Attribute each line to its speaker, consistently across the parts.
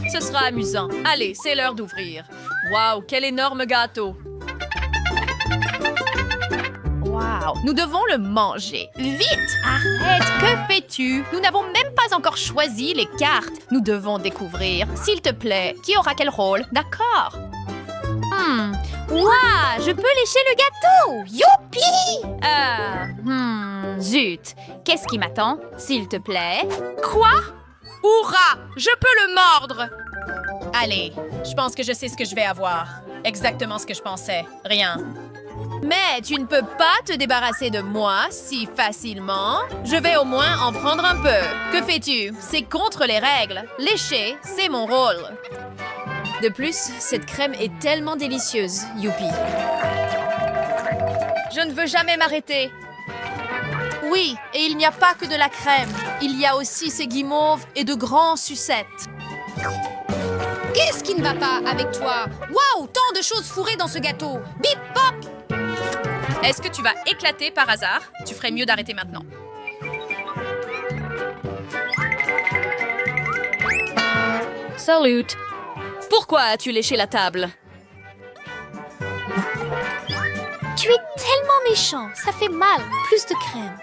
Speaker 1: Ce sera amusant. Allez, c'est l'heure d'ouvrir. Waouh, quel énorme gâteau!
Speaker 2: Wow, nous devons le manger. Vite! Arrête, que fais-tu? Nous n'avons même pas encore choisi les cartes. Nous devons découvrir. S'il te plaît, qui aura quel rôle? D'accord. Ouah, je peux lécher le gâteau! Youpi! Zut! Qu'est-ce qui m'attend? S'il te plaît.
Speaker 1: Quoi? Hourra! Je peux le mordre!
Speaker 2: Allez, je pense que je sais ce que je vais avoir. Exactement ce que je pensais. Rien. Mais tu ne peux pas te débarrasser de moi si facilement. Je vais au moins en prendre un peu. Que fais-tu? C'est contre les règles. Lécher, c'est mon rôle.
Speaker 1: De plus, cette crème est tellement délicieuse, youpi. Je ne veux jamais m'arrêter. Oui, et il n'y a pas que de la crème. Il y a aussi ces guimauves et de grands sucettes.
Speaker 2: Qu'est-ce qui ne va pas avec toi? Waouh, tant de choses fourrées dans ce gâteau. Bip pop!
Speaker 1: Est-ce que tu vas éclater par hasard? Tu ferais mieux d'arrêter maintenant.
Speaker 2: Salut.
Speaker 1: Pourquoi as-tu léché la table?
Speaker 2: Tu es tellement méchant. Ça fait mal. Plus de crème.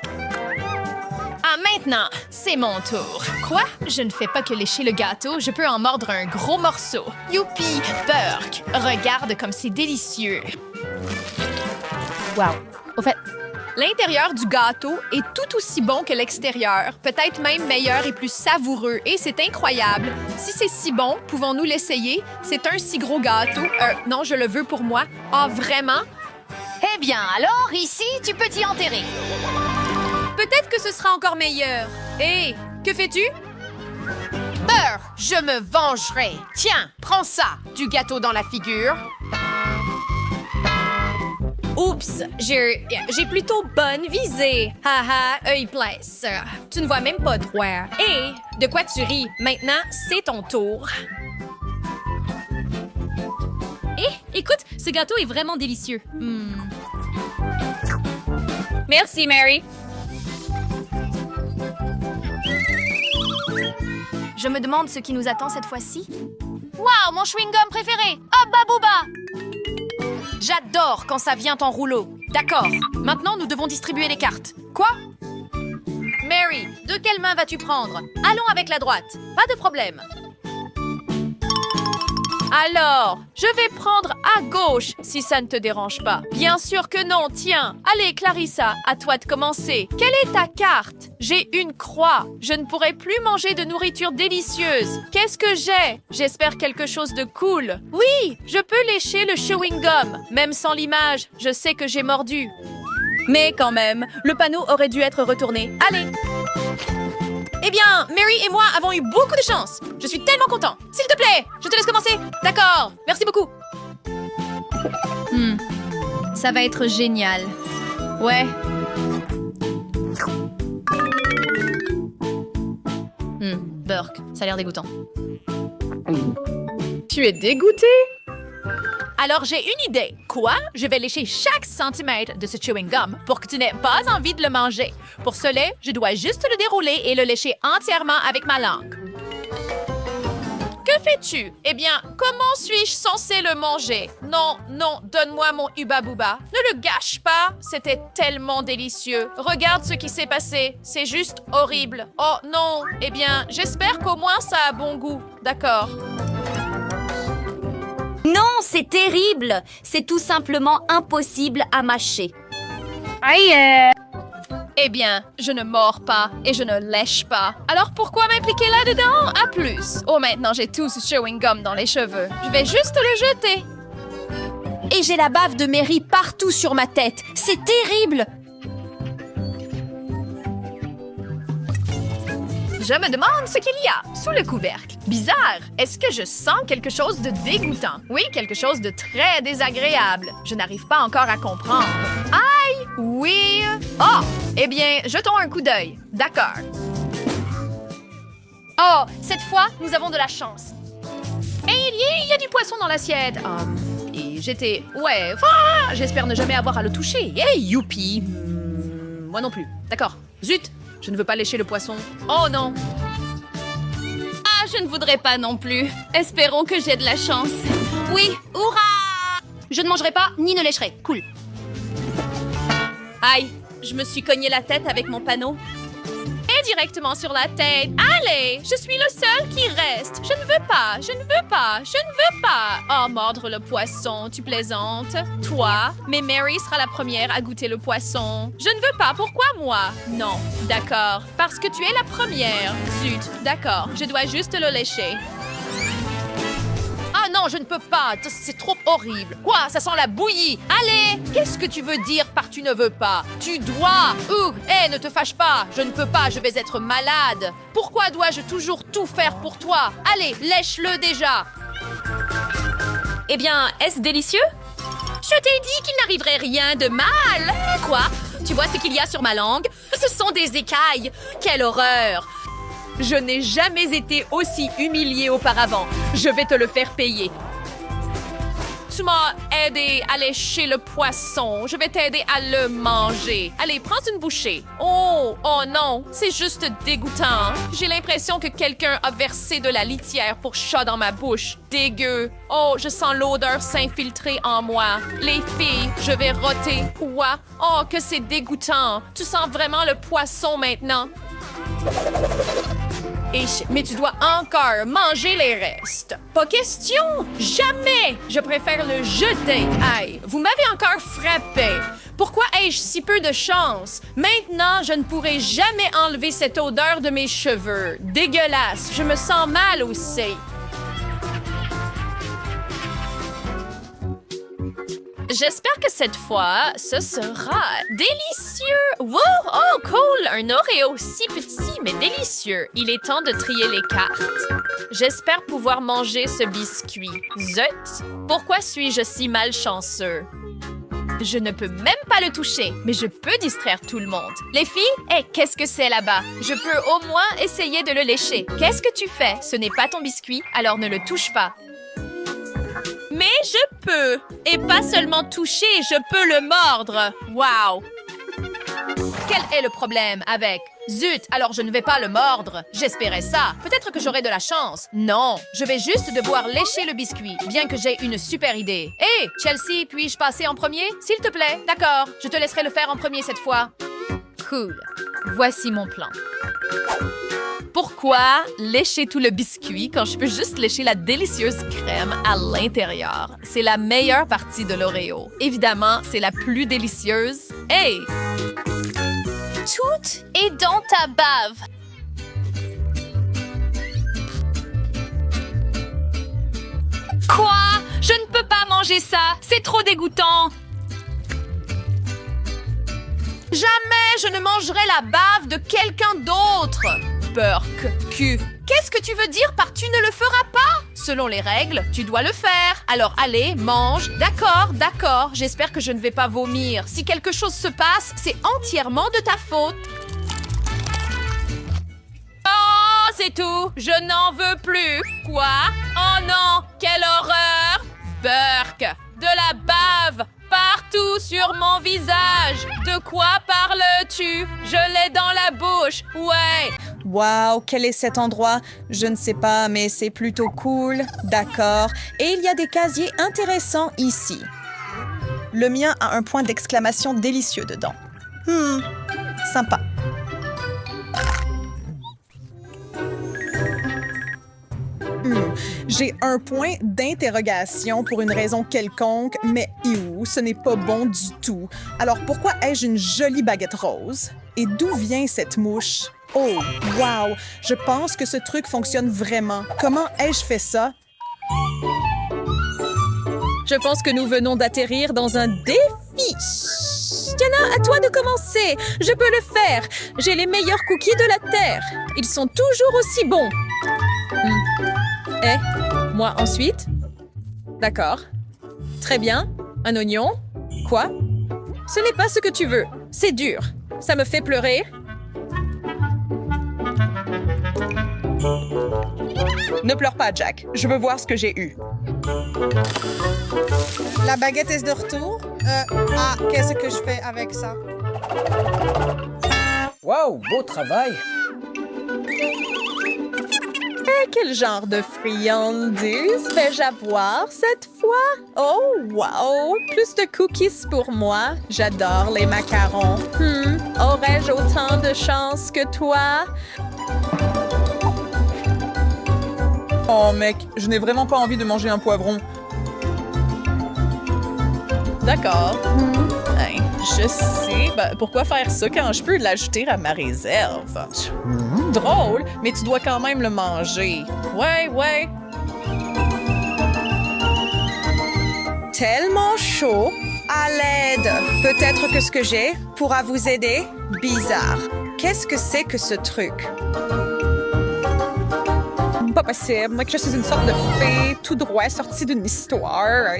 Speaker 2: Ah, maintenant, c'est mon tour. Quoi? Je ne fais pas que lécher le gâteau, je peux en mordre un gros morceau. Youpi! Burk! Regarde comme c'est délicieux. Wow. Au fait, l'intérieur du gâteau est tout aussi bon que l'extérieur, peut-être même meilleur et plus savoureux, et c'est incroyable. Si c'est si bon, pouvons-nous l'essayer? C'est un si gros gâteau. Non, je le veux pour moi. Ah, vraiment?
Speaker 3: Eh bien, alors, ici, tu peux t'y enterrer.
Speaker 1: Peut-être que ce sera encore meilleur. Hé, que fais-tu?
Speaker 2: Beurre, je me vengerai. Tiens, prends ça. Du gâteau dans la figure.
Speaker 1: Oups, j'ai plutôt bonne visée. Haha, œil place. Tu ne vois même pas droit. Hé, de quoi tu ris? Maintenant, c'est ton tour. Hé, écoute, ce gâteau est vraiment délicieux. Merci, Mary.
Speaker 2: Je me demande ce qui nous attend cette fois-ci.
Speaker 3: Waouh, mon chewing-gum préféré! Abba Booba!
Speaker 2: J'adore quand ça vient en rouleau. D'accord. Maintenant, nous devons distribuer les cartes. Quoi?
Speaker 1: Mary, de quelle main vas-tu prendre? Allons avec la droite. Pas de problème. Alors, je vais prendre à gauche, si ça ne te dérange pas. Bien sûr que non, tiens. Allez, Clarissa, à toi de commencer. Quelle est ta carte? J'ai une croix. Je ne pourrai plus manger de nourriture délicieuse. Qu'est-ce que j'ai? J'espère quelque chose de cool. Oui, je peux lécher le chewing-gum. Même sans l'image, je sais que j'ai mordu. Mais quand même, le panneau aurait dû être retourné. Allez! Eh bien, Mary et moi avons eu beaucoup de chance. Je suis tellement content. S'il te plaît, je te laisse commencer. D'accord, merci beaucoup.
Speaker 2: Ça va être génial. Ouais. Burk, ça a l'air dégoûtant.
Speaker 1: Tu es dégoûté? Alors, j'ai une idée. Quoi? Je vais lécher chaque centimètre de ce chewing-gum pour que tu n'aies pas envie de le manger. Pour cela, je dois juste le dérouler et le lécher entièrement avec ma langue. Que fais-tu? Eh bien, comment suis-je censée le manger? Non, non, donne-moi mon Hubba Booba. Ne le gâche pas. C'était tellement délicieux. Regarde ce qui s'est passé. C'est juste horrible. Oh non. Eh bien, j'espère qu'au moins ça a bon goût. D'accord.
Speaker 3: Non, c'est terrible! C'est tout simplement impossible à mâcher.
Speaker 1: Eh bien, je ne mords pas et je ne lèche pas. Alors pourquoi m'impliquer là-dedans? À plus. Oh, maintenant j'ai tout ce chewing-gum dans les cheveux. Je vais juste le jeter.
Speaker 3: Et j'ai la bave de Mary partout sur ma tête. C'est terrible!
Speaker 1: Je me demande ce qu'il y a sous le couvercle. Bizarre. Est-ce que je sens quelque chose de dégoûtant? Oui, quelque chose de très désagréable. Je n'arrive pas encore à comprendre. Aïe! Oui! Oh! Eh bien, jetons un coup d'œil. D'accord. Oh, cette fois, nous avons de la chance. Hey, il y a du poisson dans l'assiette. Et j'étais... Ouais, j'espère ne jamais avoir à le toucher. Hey, youpi! Moi non plus. D'accord. Zut! Je ne veux pas lécher le poisson. Oh non!
Speaker 3: Ah,
Speaker 2: je ne voudrais pas non plus. Espérons que j'ai de la chance. Oui, hurrah!
Speaker 3: Je ne mangerai pas, ni ne lécherai. Cool.
Speaker 2: Aïe, je me suis cogné la tête avec mon panneau.
Speaker 1: Et directement sur la tête. Allez, je suis le seul qui reste. Je ne veux pas, je ne veux pas, je ne veux pas. Oh, mordre le poisson, tu plaisantes. Toi, mais Mary sera la première à goûter le poisson. Je ne veux pas, pourquoi moi? Non, d'accord, parce que tu es la première. Zut, d'accord, je dois juste le lécher. Ah non, je ne peux pas, c'est trop horrible. Quoi, ça sent la bouillie. Allez, qu'est-ce que tu veux dire par tu ne veux pas? Tu dois. Ne te fâche pas, je ne peux pas, je vais être malade. Pourquoi dois-je toujours tout faire pour toi? Allez, lèche-le déjà.
Speaker 2: Eh bien, est-ce délicieux? Je t'ai dit qu'il n'arriverait rien de mal. Quoi? Tu vois ce qu'il y a sur ma langue? Ce sont des écailles. Quelle horreur!
Speaker 1: Je n'ai jamais été aussi humiliée auparavant. Je vais te le faire payer. Tu m'as aidé à lécher le poisson. Je vais t'aider à le manger. Allez, prends une bouchée. Oh non, c'est juste dégoûtant. J'ai l'impression que quelqu'un a versé de la litière pour chat dans ma bouche. Dégueu. Oh, je sens l'odeur s'infiltrer en moi. Les filles, je vais roter. Quoi? Oh, que c'est dégoûtant. Tu sens vraiment le poisson maintenant. Mais tu dois encore manger les restes. Pas question! Jamais! Je préfère le jeter. Aïe, vous m'avez encore frappé. Pourquoi ai-je si peu de chance? Maintenant, je ne pourrai jamais enlever cette odeur de mes cheveux. Dégueulasse, je me sens mal aussi. J'espère que cette fois, ce sera délicieux. Wow! Oh, cool! Un Oreo si petit, mais délicieux. Il est temps de trier les cartes. J'espère pouvoir manger ce biscuit. Zut! Pourquoi suis-je si malchanceux? Je ne peux même pas le toucher, mais je peux distraire tout le monde. Les filles, qu'est-ce que c'est là-bas? Je peux au moins essayer de le lécher. Qu'est-ce que tu fais? Ce n'est pas ton biscuit, alors ne le touche pas. Mais je peux! Et pas seulement toucher, je peux le mordre! Wow! Quel est le problème avec? Zut, alors je ne vais pas le mordre. J'espérais ça. Peut-être que j'aurai de la chance. Non, je vais juste devoir lécher le biscuit, bien que j'ai une super idée. Hé, Chelsea, puis-je passer en premier? S'il te plaît. D'accord, je te laisserai le faire en premier cette fois. Cool. Voici mon plan. Pourquoi lécher tout le biscuit quand je peux juste lécher la délicieuse crème à l'intérieur? C'est la meilleure partie de l'Oreo. Évidemment, c'est la plus délicieuse. Hey! Tout est dans ta bave. Quoi? Je ne peux pas manger ça. C'est trop dégoûtant. Jamais je ne mangerai la bave de quelqu'un d'autre. Burk, cul. Qu'est-ce que tu veux dire par tu ne le feras pas? Selon les règles, tu dois le faire. Alors allez, mange. D'accord, d'accord. J'espère que je ne vais pas vomir. Si quelque chose se passe, c'est entièrement de ta faute. Oh, c'est tout. Je n'en veux plus. Quoi? Oh non, quelle horreur! Burk, de la bave partout sur mon visage. De quoi parles-tu? Je l'ai dans la bouche. Ouais.
Speaker 4: Wow, quel est cet endroit? Je ne sais pas, mais c'est plutôt cool. D'accord. Et il y a des casiers intéressants ici. Le mien a un point d'exclamation délicieux dedans. Sympa. J'ai un point d'interrogation pour une raison quelconque, mais ce n'est pas bon du tout. Alors pourquoi ai-je une jolie baguette rose? Et d'où vient cette mouche? Oh, wow! Je pense que ce truc fonctionne vraiment. Comment ai-je fait ça? Je pense que nous venons d'atterrir dans un défi. Tiana, à toi de commencer. Je peux le faire. J'ai les meilleurs cookies de la Terre. Ils sont toujours aussi bons. Moi ensuite? D'accord. Très bien. Un oignon? Quoi? Ce n'est pas ce que tu veux. C'est dur. Ça me fait pleurer. Ne pleure pas, Jack. Je veux voir ce que j'ai eu.
Speaker 5: La baguette est de retour. Qu'est-ce que je fais avec ça?
Speaker 6: Waouh, beau travail!
Speaker 5: Quel genre de friandise vais-je avoir cette fois? Oh, wow! Plus de cookies pour moi. J'adore les macarons. Aurais-je autant de chance que toi?
Speaker 6: Oh mec, je n'ai vraiment pas envie de manger un poivron.
Speaker 5: D'accord. Je sais. Pourquoi faire ça quand je peux l'ajouter à ma réserve? Drôle, mais tu dois quand même le manger. Ouais.
Speaker 7: Tellement chaud. À l'aide. Peut-être que ce que j'ai pourra vous aider. Bizarre. Qu'est-ce que c'est que ce truc?
Speaker 4: Pas possible. Moi, que je suis une sorte de fée tout droit sortie d'une histoire.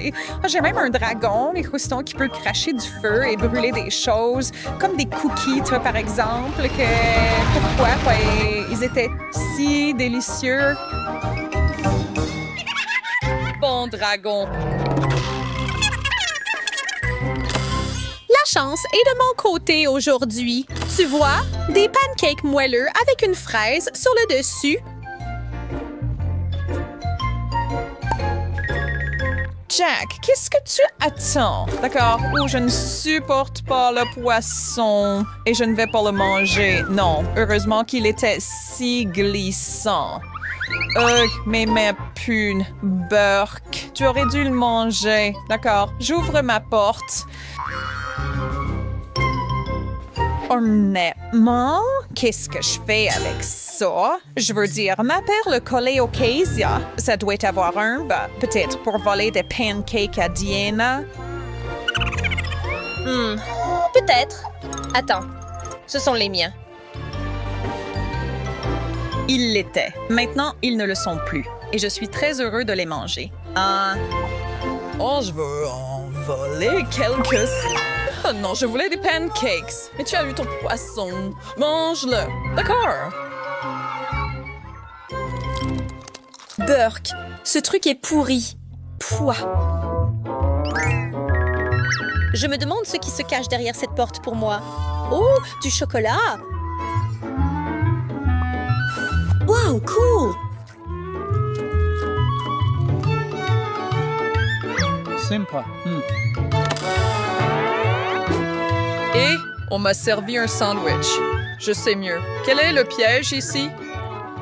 Speaker 4: J'ai même un dragon, les croustons, qui peut cracher du feu et brûler des choses, comme des cookies, tu vois, par exemple, Pourquoi? Ils étaient si délicieux.
Speaker 5: Bon dragon.
Speaker 7: La chance est de mon côté aujourd'hui. Tu vois, des pancakes moelleux avec une fraise sur le dessus.
Speaker 5: Jack, qu'est-ce que tu attends? D'accord. Oh, je ne supporte pas le poisson et je ne vais pas le manger. Non, heureusement qu'il était si glissant. Mais ma pune, Burke, tu aurais dû le manger. D'accord, j'ouvre ma porte. Honnêtement, qu'est-ce que je fais avec ça? Je veux dire, ma perle collée au Kezia, ça doit avoir un, peut-être pour voler des pancakes à Diana.
Speaker 3: Peut-être. Attends, ce sont les miens.
Speaker 5: Ils l'étaient. Maintenant, ils ne le sont plus. Et je suis très heureux de les manger. Oh, je veux en voler quelques... Oh non, je voulais des pancakes. Mais tu as eu ton poisson. Mange-le. D'accord.
Speaker 3: Burke, ce truc est pourri. Pouah. Je me demande ce qui se cache derrière cette porte pour moi. Oh, du chocolat. Wow, cool.
Speaker 6: Sympa.
Speaker 5: Et on m'a servi un sandwich. Je sais mieux. Quel est le piège ici?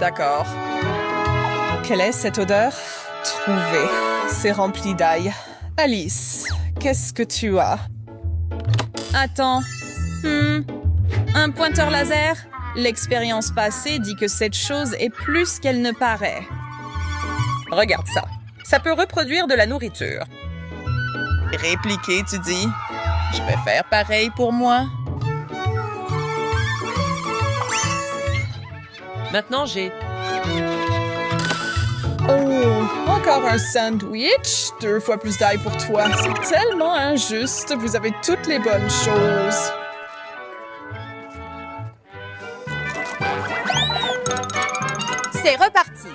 Speaker 5: D'accord. Quelle est cette odeur? Trouvé. C'est rempli d'ail. Alice, qu'est-ce que tu as? Attends. Un pointeur laser? L'expérience passée dit que cette chose est plus qu'elle ne paraît. Regarde ça. Ça peut reproduire de la nourriture. Répliquer, tu dis? Je vais faire pareil pour moi. Maintenant, j'ai... Oh, encore un sandwich? 2 fois plus d'ail pour toi. C'est tellement injuste. Vous avez toutes les bonnes choses.
Speaker 2: C'est reparti.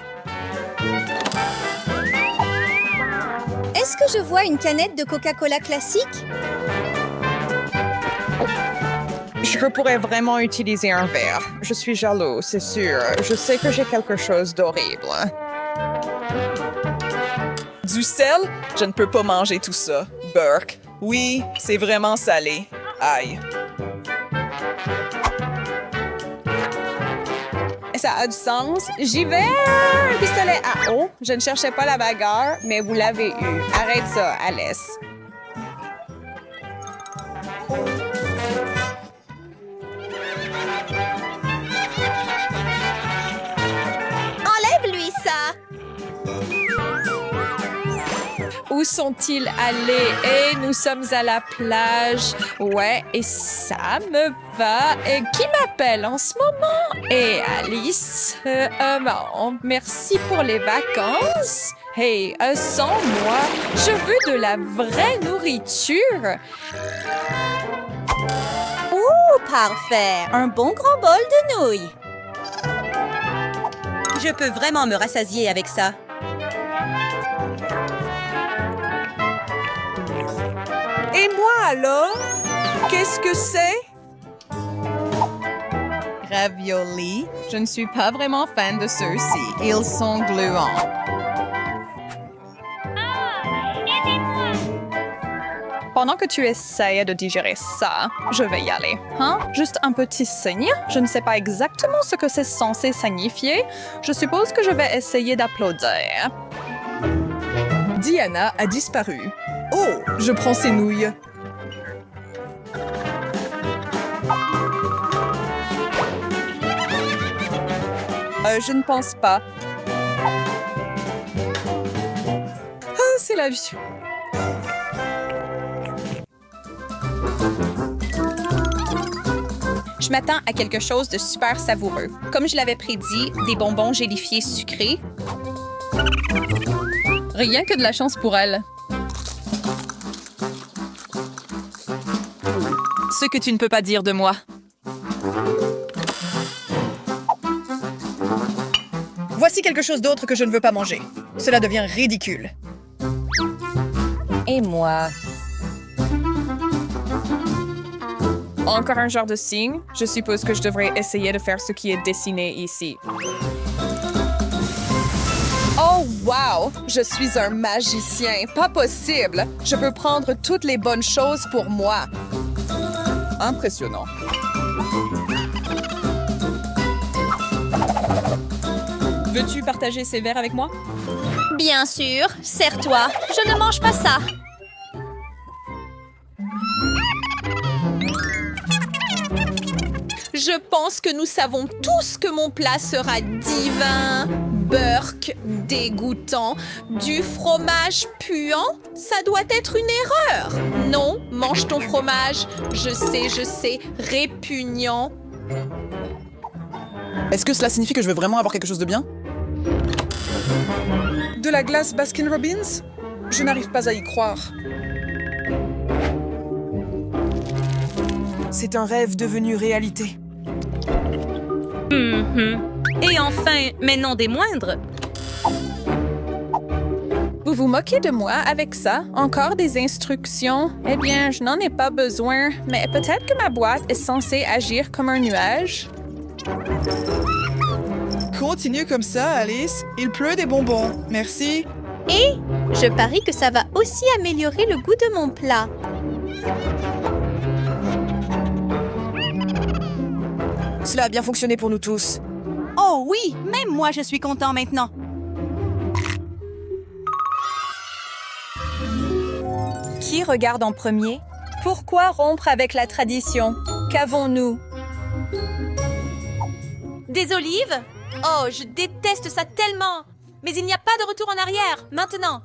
Speaker 3: Est-ce que je vois une canette de Coca-Cola classique?
Speaker 5: Je pourrais vraiment utiliser un verre. Je suis jaloux, c'est sûr. Je sais que j'ai quelque chose d'horrible. Du sel? Je ne peux pas manger tout ça. Burke. Oui, c'est vraiment salé. Aïe.
Speaker 7: Ça a du sens. J'y vais! Un pistolet à eau. Je ne cherchais pas la bagarre, mais vous l'avez eu. Arrête ça, Alice.
Speaker 3: Enlève-lui ça!
Speaker 1: Où sont-ils allés? Et nous sommes à la plage. Ouais, et ça me va. Et qui m'appelle en ce moment? Et Alice? Bon, merci pour les vacances. Hey, sans moi, je veux de la vraie nourriture.
Speaker 3: Oh, parfait! Un bon gros bol de nouilles. Je peux vraiment me rassasier avec ça.
Speaker 7: Et moi alors? Qu'est-ce que c'est?
Speaker 5: Raviolis. Je ne suis pas vraiment fan de ceux-ci. Ils sont gluants. Pendant que tu essayes de digérer ça, je vais y aller. Hein? Juste un petit signe. Je ne sais pas exactement ce que c'est censé signifier. Je suppose que je vais essayer d'applaudir.
Speaker 4: Diana a disparu. Oh, je prends ses nouilles.
Speaker 5: Je ne pense pas. Ah, c'est la vie. Je m'attends à quelque chose de super savoureux. Comme je l'avais prédit, des bonbons gélifiés sucrés. Rien que de la chance pour elle. Ce que tu ne peux pas dire de moi.
Speaker 8: Voici quelque chose d'autre que je ne veux pas manger. Cela devient ridicule.
Speaker 5: Et moi?
Speaker 9: Encore un genre de signe. Je suppose que je devrais essayer de faire ce qui est dessiné ici.
Speaker 5: Oh, wow! Je suis un magicien. Pas possible! Je peux prendre toutes les bonnes choses pour moi.
Speaker 6: Impressionnant.
Speaker 5: Veux-tu partager ces verres avec moi?
Speaker 3: Bien sûr, serre-toi. Je ne mange pas ça.
Speaker 7: Je pense que nous savons tous que mon plat sera divin. Burk, dégoûtant. Du fromage puant? Ça doit être une erreur. Non, mange ton fromage. Je sais, répugnant.
Speaker 6: Est-ce que cela signifie que je vais vraiment avoir quelque chose de bien? De la glace Baskin Robbins? Je n'arrive pas à y croire. C'est un rêve devenu réalité.
Speaker 3: Et enfin, mais non des moindres.
Speaker 7: Vous vous moquez de moi avec ça? Encore des instructions? Eh bien, je n'en ai pas besoin, mais peut-être que ma boîte est censée agir comme un nuage.
Speaker 6: Continue comme ça, Alice. Il pleut des bonbons. Merci.
Speaker 3: Et je parie que ça va aussi améliorer le goût de mon plat.
Speaker 8: Cela a bien fonctionné pour nous tous.
Speaker 10: Oh oui, même moi je suis content maintenant.
Speaker 5: Qui regarde en premier? Pourquoi rompre avec la tradition? Qu'avons-nous?
Speaker 2: Des olives? Oh, je déteste ça tellement! Mais il n'y a pas de retour en arrière, maintenant!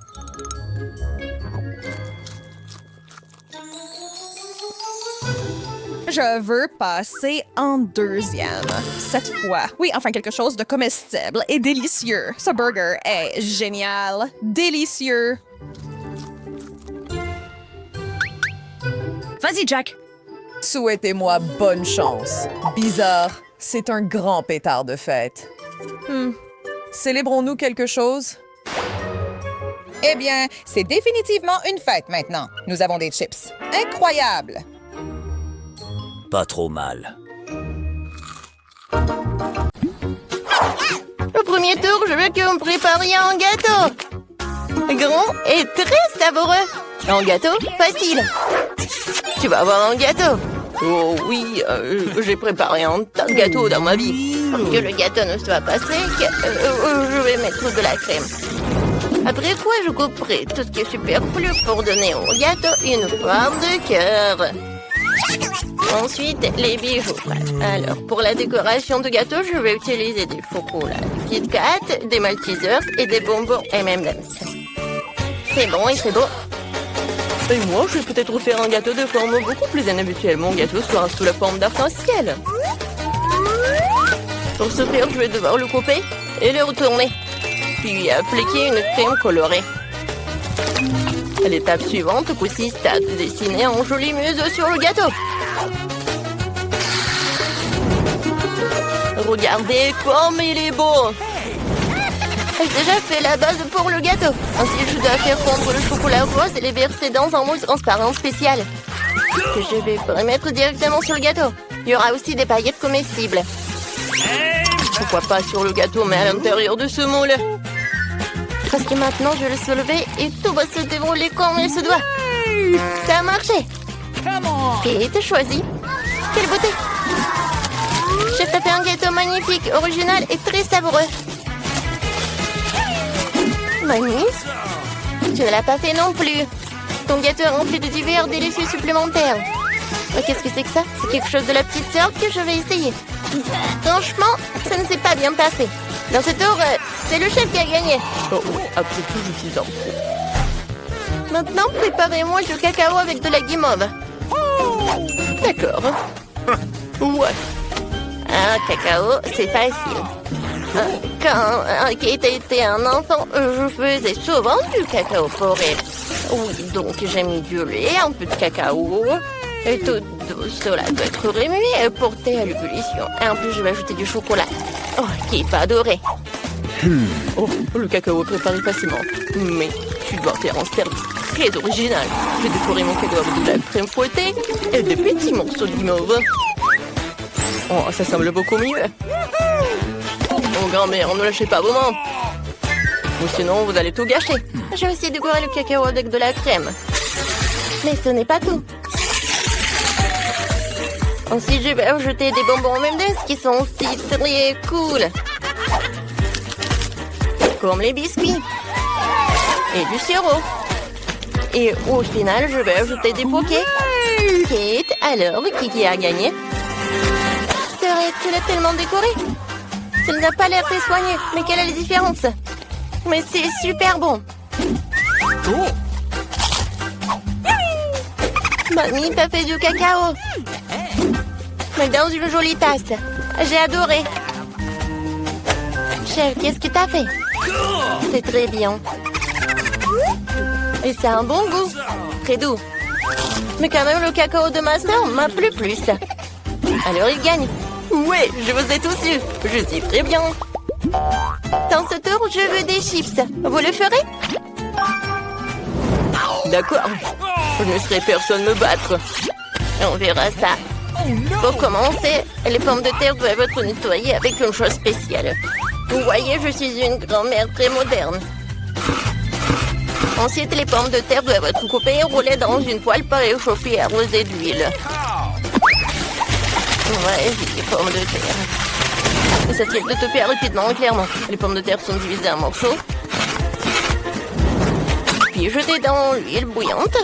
Speaker 5: Je veux passer en deuxième. Cette fois. Oui, enfin quelque chose de comestible et délicieux. Ce burger est génial. Délicieux.
Speaker 10: Vas-y, Jack.
Speaker 5: Souhaitez-moi bonne chance. Bizarre. C'est un grand pétard de fête. Célébrons-nous quelque chose?
Speaker 11: Eh bien, c'est définitivement une fête maintenant. Nous avons des chips. Incroyable!
Speaker 12: Pas trop mal.
Speaker 13: Au premier tour, je veux que vous me prépariez un gâteau. Grand et très savoureux. Un gâteau facile. Tu vas avoir un gâteau. Oh oui, j'ai préparé un tas de gâteaux dans ma vie. Pour que le gâteau ne soit pas sec, je vais mettre de la crème. Après quoi, je couperai tout ce qui est superflu pour donner au gâteau une forme de cœur. Ensuite, les bijoux. Alors, pour la décoration du gâteau, je vais utiliser des chocolats Kit Kat, des Maltesers et des bonbons M&M's. C'est bon et c'est beau. Et moi, je vais peut-être faire un gâteau de forme beaucoup plus inhabituelle. Mon gâteau sera sous la forme d'arc-en-ciel. Pour ce faire, je vais devoir le couper et le retourner. Puis appliquer une crème colorée. À l'étape suivante, consiste à dessiner un joli museau sur le gâteau. Regardez comme il est beau! J'ai déjà fait la base pour le gâteau. Ensuite, je dois faire fondre le chocolat rose et les verser dans un moule transparent spécial que je vais mettre directement sur le gâteau. Il y aura aussi des paillettes comestibles. Pourquoi pas sur le gâteau, mais à l'intérieur de ce moule. Parce que maintenant, je vais le soulever et tout va se dérouler comme il se doit. Ça a marché. Kate, choisis. Quelle beauté. Chef t'a fait un gâteau magnifique, original et très savoureux. Mamie, tu ne l'as pas fait non plus. Ton gâteau est rempli de divers délicieux supplémentaires. Qu'est-ce que c'est que ça? C'est quelque chose de la petite sœur que je vais essayer. Franchement, ça ne s'est pas bien passé. Dans ce tour, c'est le chef qui a gagné. Oh, après tout, je suis en pro. Maintenant, préparez-moi du cacao avec de la guimauve. D'accord. Ouais. Un cacao, c'est facile. Quand Kate était un enfant, je faisais souvent du cacao pour elle. Oui, donc j'ai mis du lait, un peu de cacao. Et tout cela doit être remué et porté à l'ébullition. Et en plus, je vais ajouter du chocolat. Oh, Kate va adorer. Oh, le cacao est préparé facilement. Mais tu dois faire un service très original. J'ai décoré mon cacao avec de la crème fouettée et des petits morceaux de guimauve. Oh, ça semble beaucoup mieux. Oh, grand-mère, ne lâchez pas vos mains. Ou sinon, vous allez tout gâcher. Je vais essayer de décorer le cacao avec de la crème. Mais ce n'est pas tout. Ensuite, je vais ajouter des bonbons M&M's qui sont aussi très cool. Comme les biscuits. Et du sirop. Et au final, je vais ajouter des bouquets. Kate, alors, qui a gagné? C'est vrai, tu l'as tellement décoré. Ça n'a pas l'air très soigné, mais quelle est la différence? Mais c'est super bon. Mamie, t'as fait du cacao. Mais dans une jolie tasse. J'ai adoré. Chef, qu'est-ce que t'as fait? C'est très bien. Et ça a un bon goût. Très doux. Mais quand même, le cacao de ma soeur m'a plu plus. Alors il gagne. Ouais, je vous ai tous eu. Je suis très bien. Dans ce tour, je veux des chips. Vous le ferez? D'accord. Je ne laisserai personne me battre. On verra ça. Pour commencer, les pommes de terre doivent être nettoyées avec une chose spéciale. Vous voyez, je suis une grand-mère très moderne. Ensuite, les pommes de terre doivent être coupées et roulées dans une poêle préchauffée et arrosée d'huile. Ouais, j'ai les pommes de terre. Et ça tire de te faire rapidement, clairement. Les pommes de terre sont divisées en morceaux. Puis jetées dans l'huile bouillante.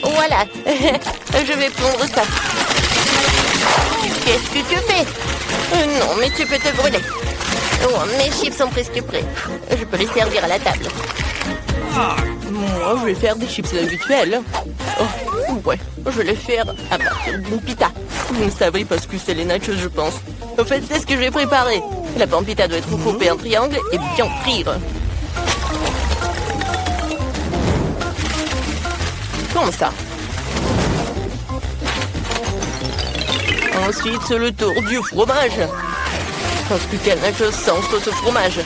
Speaker 13: Voilà. Je vais prendre ça. Qu'est-ce que tu fais? Non, mais tu peux te brûler. Oh, mes chips sont presque prêts. Je peux les servir à la table. Moi, je vais faire des chips habituels. Oh, ouais, je vais les faire à partir d'une pita. Vous ne savez pas ce que c'est les nachos, je pense. En fait, c'est ce que je vais préparer. La pampita doit être coupée en triangle et bien frire. Comme ça. Ensuite, c'est le tour du fromage. Parce que quelle chose sans ce fromage.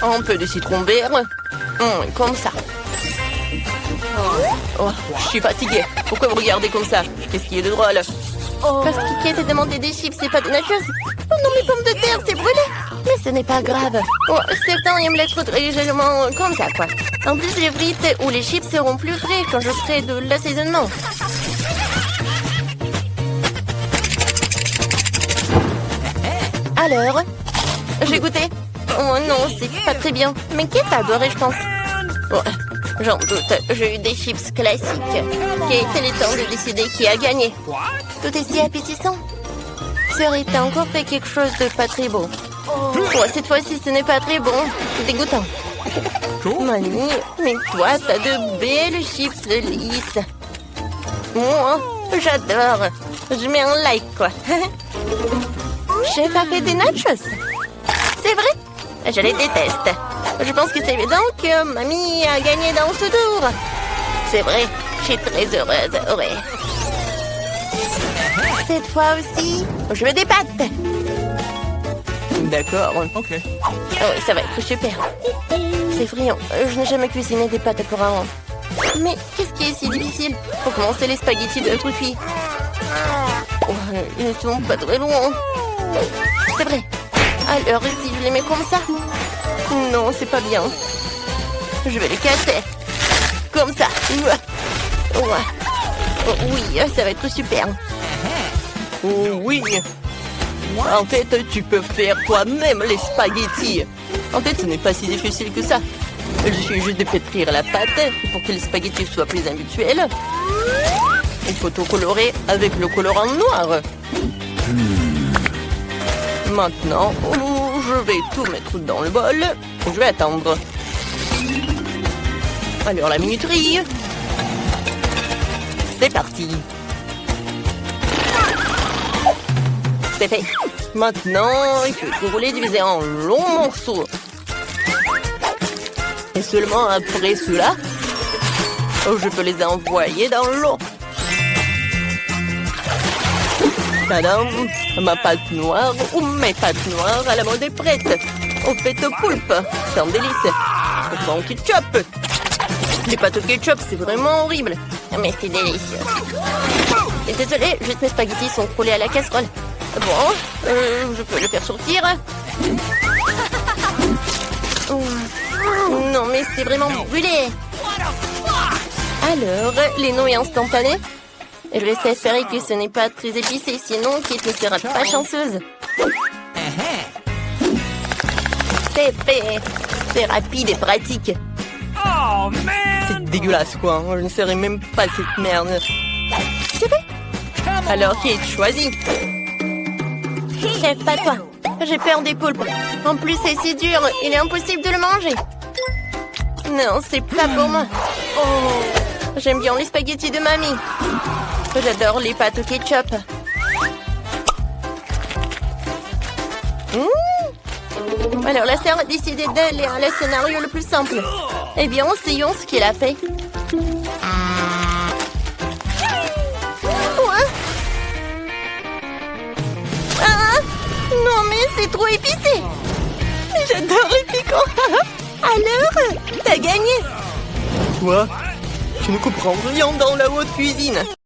Speaker 13: Un peu de citron vert. Comme ça. Oh, je suis fatiguée. Pourquoi vous regardez comme ça? Qu'est-ce qui est de drôle? Parce que Kate a demandé des chips, c'est pas de nachos. Oh non, mes pommes de terre, c'est brûlé. Mais ce n'est pas grave. Oh, certains aiment l'être très légèrement comme ça, quoi. En plus, les frites ou les chips seront plus frais quand je ferai de l'assaisonnement. Alors, j'ai goûté. Oh non, c'est pas très bien. Mais Kate a adoré, je pense. Oh, j'en doute, j'ai eu des chips classiques. Kate, il est temps de décider qui a gagné. Tout est si appétissant. Serait encore fait quelque chose de pas très beau. Oh, cette fois-ci, ce n'est pas très bon. C'est dégoûtant. Mamie, mais toi, t'as de belles chips lisses. Moi, j'adore. Je mets un like, quoi. Chef a fait des nachos. C'est vrai? Je les déteste. Je pense que c'est évident que mamie a gagné dans ce tour. C'est vrai, je suis très heureuse, ouais. Cette fois aussi, je veux des pâtes. D'accord. Ok. Oh, ça va être super. C'est friand. Je n'ai jamais cuisiné des pâtes auparavant. Mais qu'est-ce qui est si difficile? Pour commencer, les spaghettis doivent être cuits. Oh, ils ne sont pas très loin. C'est vrai. Alors, si je les mets comme ça? Non, c'est pas bien. Je vais les casser. Comme ça. Ouais. Oh, oui, ça va être super. Oh oui. En fait, tu peux faire toi-même les spaghettis. En fait, ce n'est pas si difficile que ça. Il suffit juste de pétrir la pâte pour que les spaghettis soient plus habituels. Il faut tout colorer avec le colorant noir. Maintenant, je vais tout mettre dans le bol. Je vais attendre. Alors, la minuterie. C'est parti. C'est fait. Maintenant, il faut tout rouler, diviser en longs morceaux. Et seulement après cela, je peux les envoyer dans l'eau. Tadam! Ma pâte noire ou mes pâtes noires à la mode est prête. Au fait au poulpe, c'est un délice. Au ketchup. Les pâtes au ketchup, c'est vraiment horrible. Mais c'est délicieux. Et désolé, juste mes spaghettis sont collés à la casserole. Bon, je peux le faire sortir. Non, mais c'est vraiment brûlé. Alors, les nouilles instantanées. Je reste à espérer que ce n'est pas très épicé, sinon Kate ne sera pas chanceuse. C'est fait. C'est rapide et pratique. C'est dégueulasse, quoi. Je ne serais même pas cette merde. C'est fait. Alors, Kate, choisis. Chef, pas toi. J'ai peur des poulpes. En plus, c'est si dur. Il est impossible de le manger. Non, c'est pas pour moi. Oh, j'aime bien les spaghettis de mamie. J'adore les pâtes au ketchup. Alors, la sœur a décidé d'aller à le scénario le plus simple. Eh bien, essayons ce qu'elle a fait. Non, mais c'est trop épicé. J'adore les piquants. Alors, t'as gagné. Quoi? Tu ne comprends rien dans la haute cuisine.